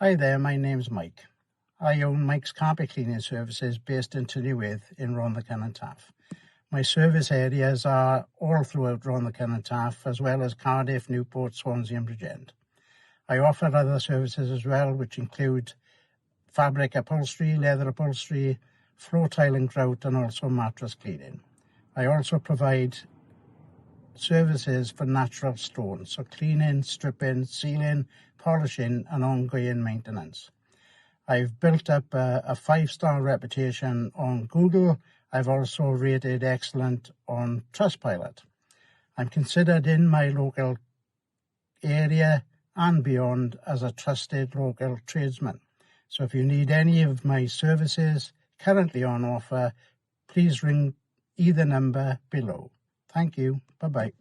Hi there, my name's Mike. I own Mike's Carpet Cleaning Services based in Tynewydd in Rhondda and Taff. My service areas are all throughout Rhondda and Taff, as well as Cardiff, Newport, Swansea and Bridgend. I offer other services as well, which include fabric upholstery, leather upholstery, floor tile and grout, and also mattress cleaning. I also provide services for natural stones, so cleaning, stripping, sealing, polishing and ongoing maintenance. I've built up a 5-star reputation on Google. I've also rated excellent on Trustpilot. I'm considered in my local area and beyond as a trusted local tradesman. So if you need any of my services currently on offer, please ring either number below. Thank you. Bye-bye.